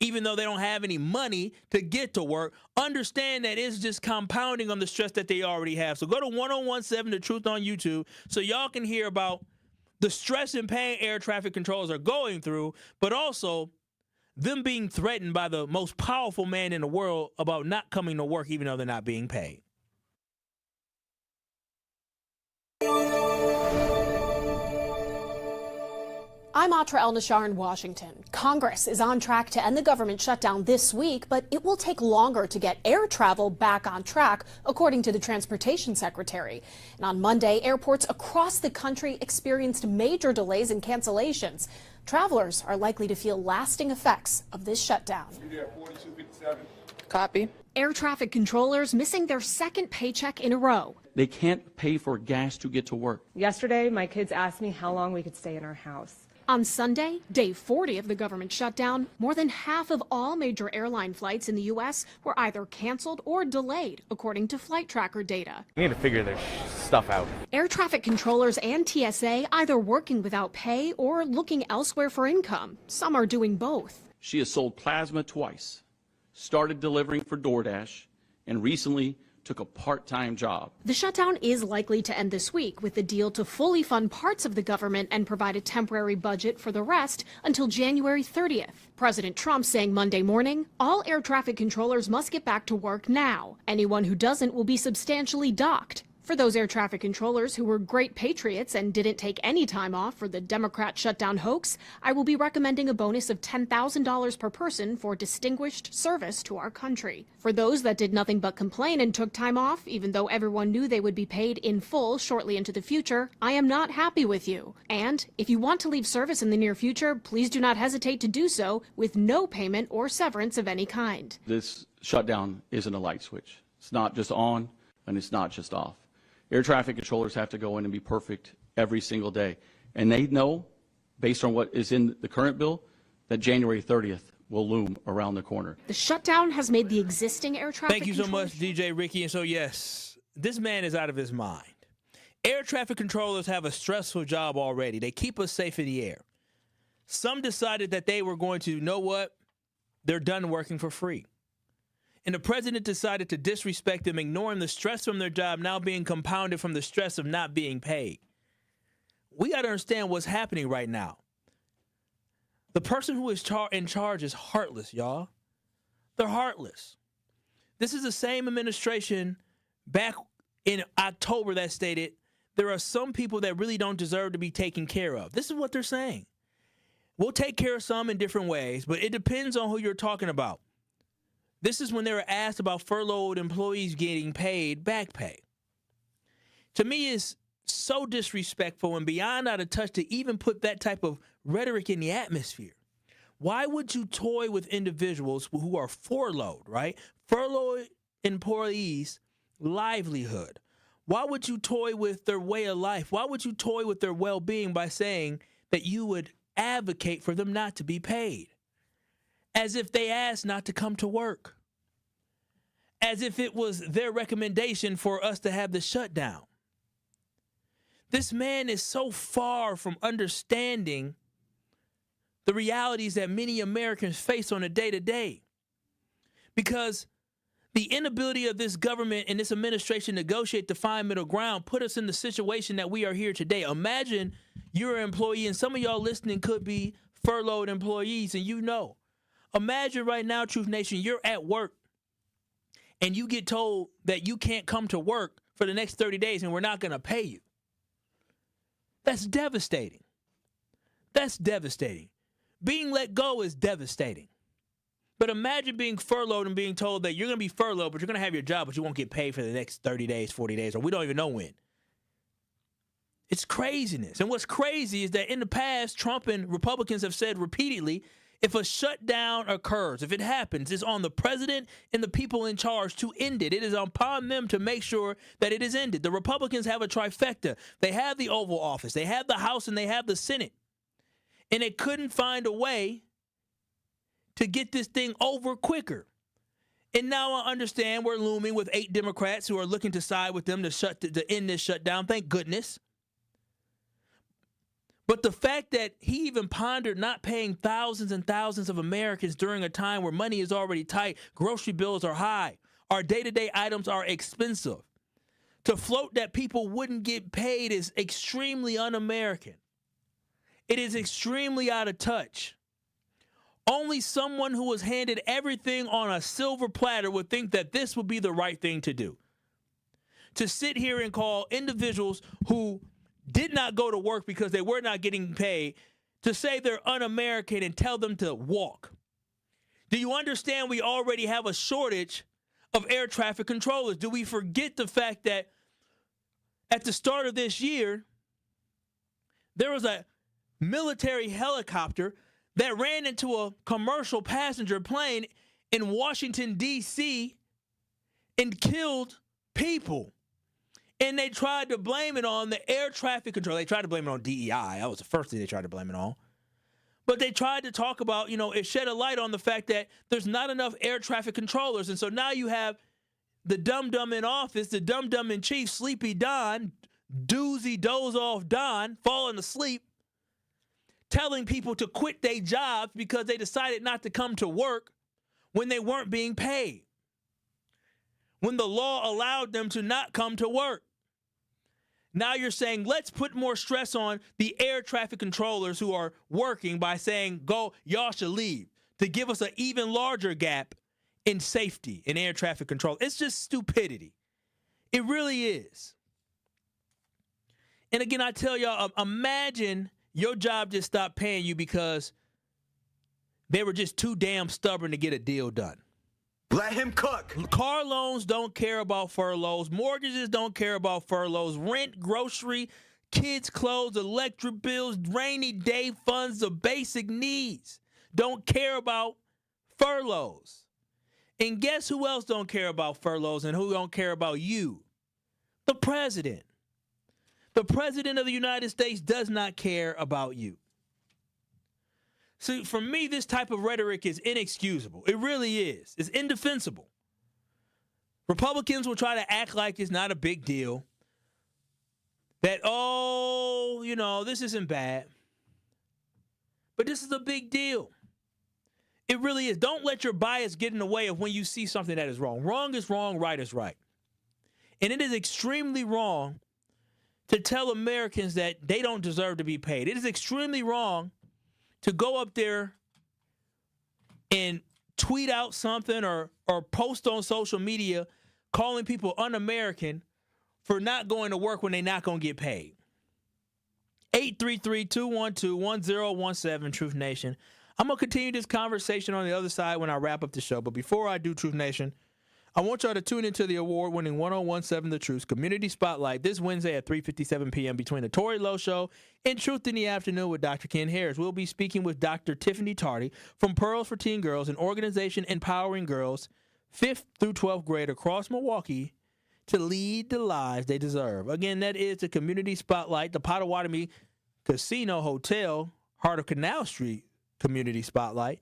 even though they don't have any money to get to work. Understand that it's just compounding on the stress that they already have. So go to 1017 The Truth on YouTube so y'all can hear about the stress and pain air traffic controllers are going through, but also them being threatened by the most powerful man in the world about not coming to work even though they're not being paid.
I'm Atra El-Nashar in Washington. Congress is on track to end the government shutdown this week, but it will take longer to get air travel back on track, according to the Transportation Secretary. And on Monday, airports across the country experienced major delays and cancellations. Travelers are likely to feel lasting effects of this shutdown.
Copy.
Air traffic controllers missing their second paycheck in a row.
They can't pay for gas to get to work.
Yesterday, my kids asked me how long we could stay in our house.
On Sunday, day 40 of the government shutdown, more than half of all major airline flights in the U.S. were either canceled or delayed, according to flight tracker data.
We need to figure this stuff out.
Air traffic controllers and TSA either working without pay or looking elsewhere for income. Some are doing both.
She has sold plasma twice, started delivering for DoorDash, and recently took a part-time job.
The shutdown is likely to end this week with the deal to fully fund parts of the government and provide a temporary budget for the rest until January 30th. President Trump saying Monday morning, all air traffic controllers must get back to work now. Anyone who doesn't will be substantially docked. For those air traffic controllers who were great patriots and didn't take any time off for the Democrat shutdown hoax, I will be recommending a bonus of $10,000 per person for distinguished service to our country. For those that did nothing but complain and took time off, even though everyone knew they would be paid in full shortly into the future, I am not happy with you. And if you want to leave service in the near future, please do not hesitate to do so with no payment or severance of any kind.
This shutdown isn't a light switch. It's not just on and it's not just off. Air traffic controllers have to go in and be perfect every single day. And they know, based on what is in the current bill, that January 30th will loom around the corner.
The shutdown has made the existing air traffic
Thank you so much, DJ Ricky. And so, yes, this man is out of his mind. Air traffic controllers have a stressful job already. They keep us safe in the air. Some decided that they were going to, you know what? They're done working for free. And the president decided to disrespect them, ignoring the stress from their job now being compounded from the stress of not being paid. We got to understand what's happening right now. The person who is in charge is heartless, y'all. They're heartless. This is the same administration back in October that stated there are some people that really don't deserve to be taken care of. This is what they're saying. We'll take care of some in different ways, but it depends on who you're talking about. This is when they were asked about furloughed employees getting paid back pay. To me, it's so disrespectful and beyond out of touch to even put that type of rhetoric in the atmosphere. Why would you toy with individuals who are furloughed, right? Furloughed employees' livelihood. Why would you toy with their way of life? Why would you toy with their well-being by saying that you would advocate for them not to be paid? As if they asked not to come to work. As if it was their recommendation for us to have the shutdown. This man is so far from understanding the realities that many Americans face on a day-to-day. Because the inability of this government and this administration to negotiate to find middle ground put us in the situation that we are here today. Imagine you're an employee, and some of y'all listening could be furloughed employees, and you know. Imagine right now, Truth Nation, you're at work and you get told that you can't come to work for the next 30 days and we're not going to pay you. That's devastating. That's devastating. Being let go is devastating. But imagine being furloughed and being told that you're going to be furloughed, but you're going to have your job, but you won't get paid for the next 30 days, 40 days, or we don't even know when. It's craziness. And what's crazy is that in the past, Trump and Republicans have said repeatedly, if a shutdown occurs, if it happens, it's on the president and the people in charge to end it. It is upon them to make sure that it is ended. The Republicans have a trifecta. They have the Oval Office, they have the House, and they have the Senate. And they couldn't find a way to get this thing over quicker. And now I understand we're looming with 8 Democrats who are looking to side with them to end this shutdown. Thank goodness. But the fact that he even pondered not paying thousands and thousands of Americans during a time where money is already tight, grocery bills are high, our day-to-day items are expensive. To float that people wouldn't get paid is extremely un-American. It is extremely out of touch. Only someone who was handed everything on a silver platter would think that this would be the right thing to do. To sit here and call individuals who did not go to work because they were not getting paid, to say they're un-American and tell them to walk? Do you understand we already have a shortage of air traffic controllers? Do we forget the fact that at the start of this year, there was a military helicopter that ran into a commercial passenger plane in Washington, D.C. and killed people? And they tried to blame it on the air traffic control. They tried to blame it on DEI. That was the first thing they tried to blame it on. But they tried to talk about, it shed a light on the fact that there's not enough air traffic controllers. And so now you have the dum-dum in office, the dum-dum in chief, Sleepy Don, doozy doze-off Don, falling asleep, telling people to quit their jobs because they decided not to come to work when they weren't being paid, when the law allowed them to not come to work. Now you're saying, let's put more stress on the air traffic controllers who are working by saying, go, y'all should leave, to give us an even larger gap in safety in air traffic control. It's just stupidity. It really is. And again, I tell y'all, imagine your job just stopped paying you because they were just too damn stubborn to get a deal done.
Let him cook.
Car loans don't care about furloughs. Mortgages don't care about furloughs. Rent, grocery, kids' clothes, electric bills, rainy day funds, the basic needs don't care about furloughs. And guess who else don't care about furloughs and who don't care about you? The president. The president of the United States does not care about you. See, for me, this type of rhetoric is inexcusable. It really is. It's indefensible. Republicans will try to act like it's not a big deal. That, this isn't bad. But this is a big deal. It really is. Don't let your bias get in the way of when you see something that is wrong. Wrong is wrong, right is right. And it is extremely wrong to tell Americans that they don't deserve to be paid. It is extremely wrong to go up there and tweet out something or post on social media calling people un-American for not going to work when they're not going to get paid. 833-212-1017, Truth Nation. I'm going to continue this conversation on the other side when I wrap up the show. But before I do, Truth Nation, I want y'all to tune into the award-winning 1017 The Truth Community Spotlight this Wednesday at 3:57 p.m. between the Tory Lowe Show and Truth in the Afternoon with Dr. Ken Harris. We'll be speaking with Dr. Tiffany Tardy from Pearls for Teen Girls, an organization empowering girls 5th through 12th grade across Milwaukee to lead the lives they deserve. Again, that is the Community Spotlight, the Potawatomi Casino Hotel, Heart of Canal Street Community Spotlight,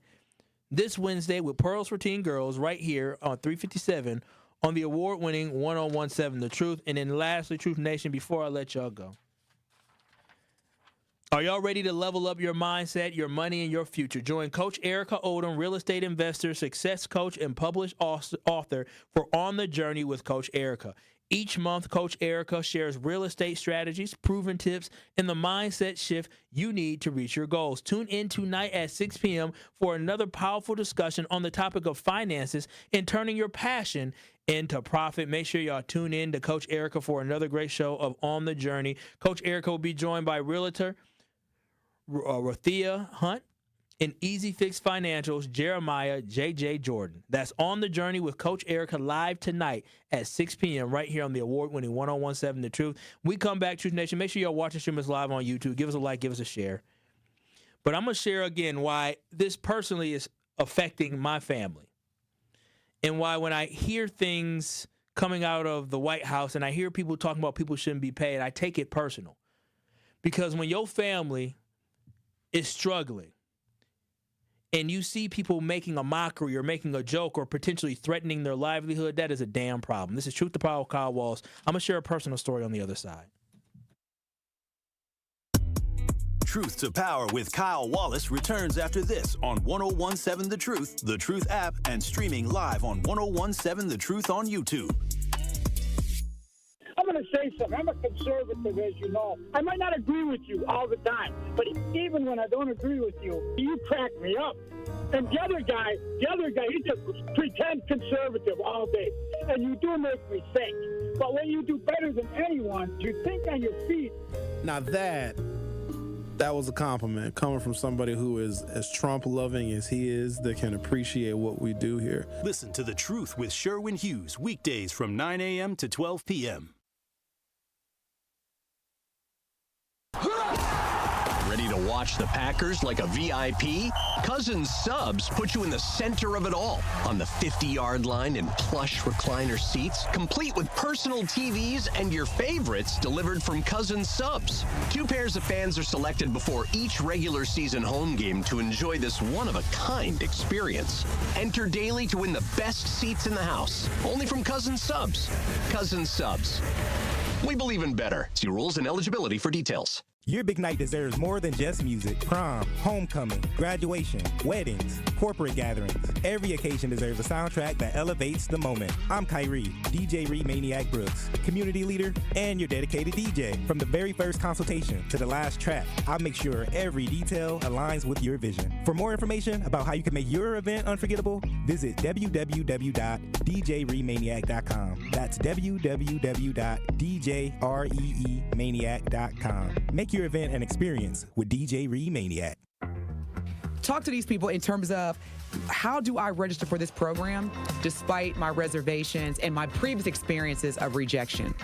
this Wednesday with Pearls for Teen Girls right here on 357 on the award-winning 1017 The Truth. And then lastly, Truth Nation, before I let y'all go, are y'all ready to level up your mindset, your money, and your future? Join Coach Erica Odom, real estate investor, success coach, and published author for On the Journey with Coach Erica. Each month, Coach Erica shares real estate strategies, proven tips, and the mindset shift you need to reach your goals. Tune in tonight at 6 p.m. for another powerful discussion on the topic of finances and turning your passion into profit. Make sure y'all tune in to Coach Erica for another great show of On the Journey. Coach Erica will be joined by realtor Rhea Hunt and Easy Fix Financials, Jeremiah J.J. Jordan. That's On the Journey with Coach Erica live tonight at 6 p.m. right here on the award-winning 1017 The Truth. We come back, Truth Nation. Make sure y'all watch the stream us live on YouTube. Give us a like, give us a share. But I'm going to share again why this personally is affecting my family and why when I hear things coming out of the White House and I hear people talking about people shouldn't be paid, I take it personal. Because when your family is struggling, and you see people making a mockery or making a joke or potentially threatening their livelihood, that is a damn problem. This is Truth to Power with Kyle Walls. I'm going to share a personal story on the other side.
Truth to Power with Kyle Wallace returns after this on 1017 The Truth app, and streaming live on 1017 The Truth on YouTube.
I'm going to say something. I'm a conservative, as you know. I might not agree with you all the time, but even when I don't agree with you, you crack me up. And the other guy, he just pretend conservative all day. And you do make me think. But when you do better than anyone, you think on your feet.
Now that
That was a compliment coming from somebody who is as Trump-loving as he is, that can appreciate what we do here.
Listen to The Truth with Sherwin Hughes, weekdays from 9 a.m. to 12 p.m.
Ready to watch the Packers like a VIP? Cousins Subs put you in the center of it all on the 50-yard line in plush recliner seats, complete with personal TVs and your favorites delivered from Cousins Subs. 2 pairs of fans are selected before each regular season home game to enjoy this one-of-a-kind experience. Enter daily to win the best seats in the house, only from Cousins Subs. Cousins Subs. We believe in better. See rules and eligibility for details.
Your big night deserves more than just music. Prom, homecoming, graduation, weddings, corporate gatherings. Every occasion deserves a soundtrack that elevates the moment. I'm Kyrie, DJ Ree Maniac Brooks, community leader and your dedicated DJ. From the very first consultation to the last track, I'll make sure every detail aligns with your vision. For more information about how you can make your event unforgettable, visit www.djreemaniac.com. That's www.djreemaniac.com. Make your event an experience with DJ Ree Maniac.
Talk to these people in terms of how do I register for this program despite my reservations and my previous experiences of rejection?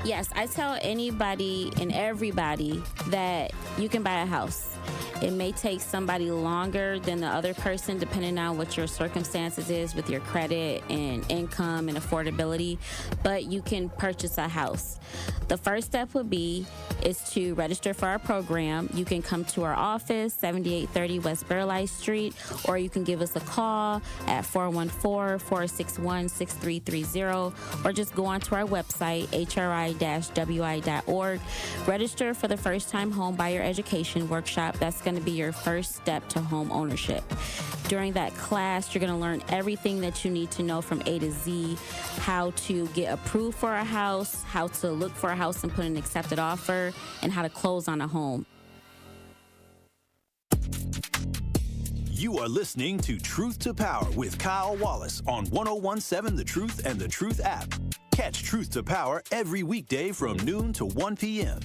Yes, I tell anybody and everybody that you can buy a house. It may take somebody longer than the other person depending on what your circumstances is with your credit and income and affordability, but you can purchase a house. The first step would be is to register for our program. You can come to our office, 7830 West Burleigh Street, or you can give us a call at 414-461-6330, or just go onto our website, hri-wi.org. Register for the First Time Home Buyer Education Workshop. That's going to be your first step to home ownership. During that class, you're going to learn everything that you need to know from A to Z, how to get approved for a house, how to look for a house and put an accepted offer, and how to close on a home.
You are listening to Truth to Power with Kyle Wallace on 1017 The Truth and The Truth app. Catch Truth to Power every weekday from noon to 1 p.m.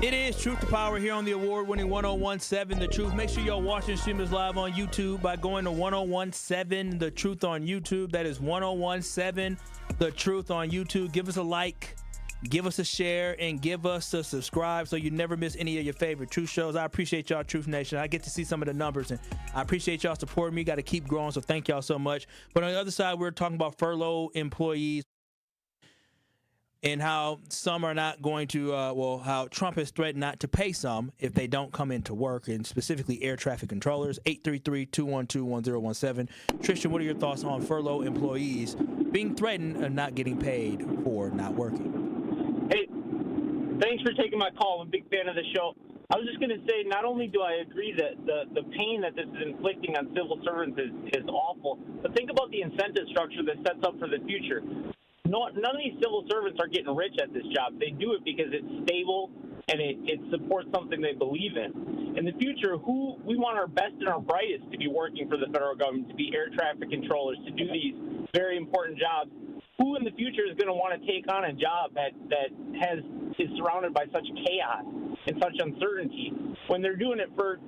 It is Truth to Power here on the award-winning 1017 The Truth. Make sure y'all watching streamers live on YouTube by going to 1017 The Truth on YouTube. That is 1017 The Truth on YouTube. Give us a like, give us a share, and give us a subscribe so you never miss any of your favorite Truth shows. I appreciate y'all, Truth Nation. I get to see some of the numbers, and I appreciate y'all supporting me. Got to keep growing, so thank y'all so much. But on the other side, we're talking about furlough employees and how some are not going to, how Trump has threatened not to pay some if they don't come into work, and specifically air traffic controllers. 833-212-1017. Tristan, what are your thoughts on furlough employees being threatened and not getting paid for not working?
Hey, thanks for taking my call. I'm a big fan of the show. I was just going to say, not only do I agree that the pain that this is inflicting on civil servants is awful, but think about the incentive structure that sets up for the future. None of these civil servants are getting rich at this job. They do it because it's stable and it supports something they believe in. In the future, we want our best and our brightest to be working for the federal government, to be air traffic controllers, to do these very important jobs. Who in the future is going to want to take on a job that is surrounded by such chaos and such uncertainty when they're doing it for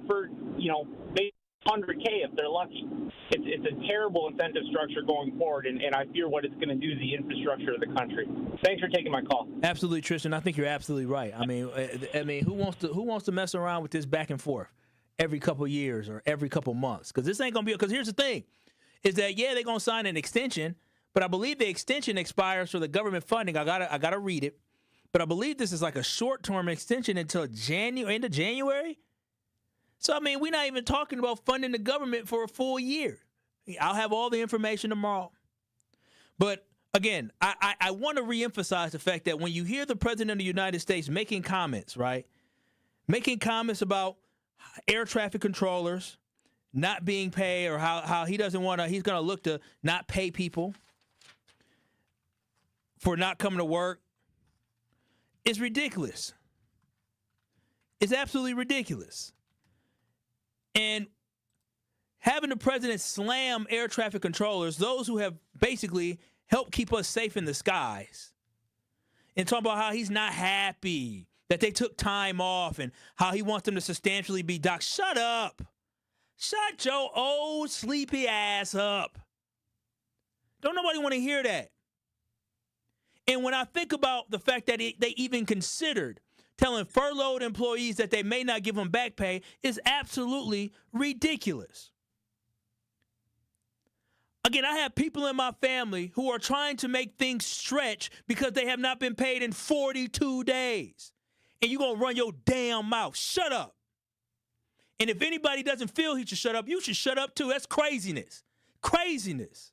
maybe $100K if they're lucky? It's a terrible incentive structure going forward, and I fear what it's going to do to the infrastructure of the country. Thanks for taking my call.
Absolutely, Tristan. I think you're absolutely right. I mean, who wants to mess around with this back and forth every couple of years or every couple of months? Because this ain't going to be. Because here's the thing, is that they're going to sign an extension, but I believe the extension expires for the government funding. I gotta read it, but I believe this is like a short-term extension until end of January. So, I mean, we're not even talking about funding the government for a full year. I'll have all the information tomorrow. But, again, I want to reemphasize the fact that when you hear the President of the United States making comments, right, making comments about air traffic controllers not being paid, or how he doesn't want to, he's going to look to not pay people for not coming to work, it's ridiculous. It's absolutely ridiculous. And having the president slam air traffic controllers, those who have basically helped keep us safe in the skies, and talking about how he's not happy that they took time off and how he wants them to substantially be docked. Shut up. Shut your old sleepy ass up. Don't nobody want to hear that. And when I think about the fact that they even considered telling furloughed employees that they may not give them back pay is absolutely ridiculous. Again, I have people in my family who are trying to make things stretch because they have not been paid in 42 days. And you're going to run your damn mouth. Shut up. And if anybody doesn't feel he should shut up, you should shut up too. That's craziness. Craziness.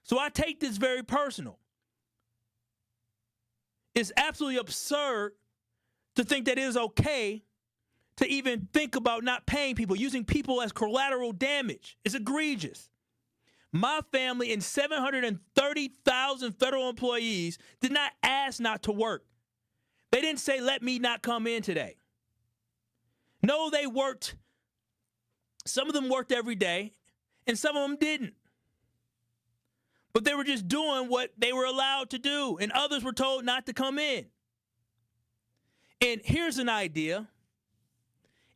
So I take this very personal. It's absolutely absurd to think that it is okay to even think about not paying people, using people as collateral damage. It's egregious. My family and 730,000 federal employees did not ask not to work. They didn't say, let me not come in today. No, they worked. Some of them worked every day, and some of them didn't. But they were just doing what they were allowed to do, and others were told not to come in. And here's an idea.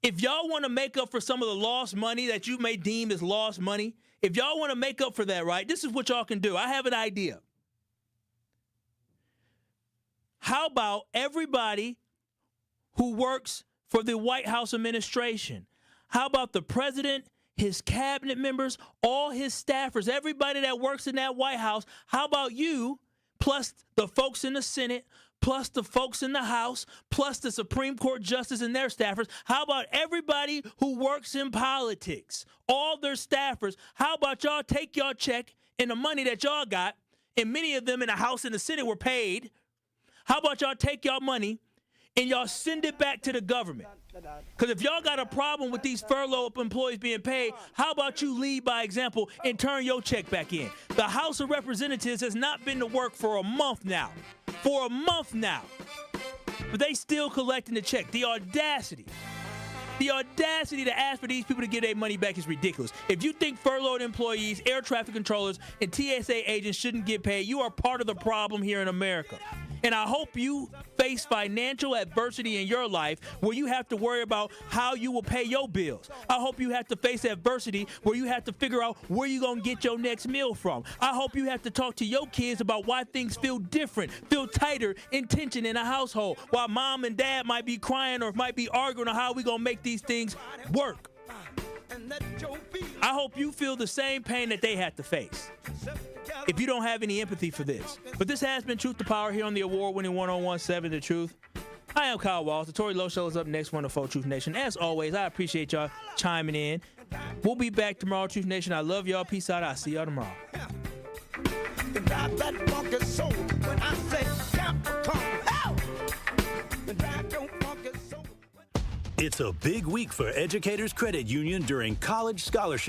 If y'all want to make up for some of the lost money that you may deem as lost money, if y'all want to make up for that, right, this is what y'all can do. I have an idea. How about everybody who works for the White House administration? How about the president, his cabinet members, all his staffers, everybody that works in that White House? How about you, plus the folks in the Senate, plus the folks in the House, plus the Supreme Court justice and their staffers? How about everybody who works in politics, all their staffers? How about y'all take y'all check and the money that y'all got, and many of them in the House and the Senate were paid? How about y'all take y'all money and y'all send it back to the government? Because if y'all got a problem with these furloughed employees being paid, how about you lead by example and turn your check back in? The House of Representatives has not been to work for a month now. For a month now. But they still collecting the check. The audacity to ask for these people to get their money back is ridiculous. If you think furloughed employees, air traffic controllers, and TSA agents shouldn't get paid, you are part of the problem here in America. And I hope you face financial adversity in your life where you have to worry about how you will pay your bills. I hope you have to face adversity where you have to figure out where you're going to get your next meal from. I hope you have to talk to your kids about why things feel different, feel tighter in tension in a household, while mom and dad might be crying or might be arguing on how we going to make these things work. I hope you feel the same pain that they had to face, if you don't have any empathy for this. But this has been Truth to Power here on the award-winning 101.7 The Truth. I am Kyle Walsh. The Tory Lowe Show is up next, 104 Truth Nation. As always, I appreciate y'all chiming in. We'll be back tomorrow, Truth Nation. I love y'all. Peace out. I'll see y'all tomorrow.
It's a big week for Educators Credit Union during College Scholarship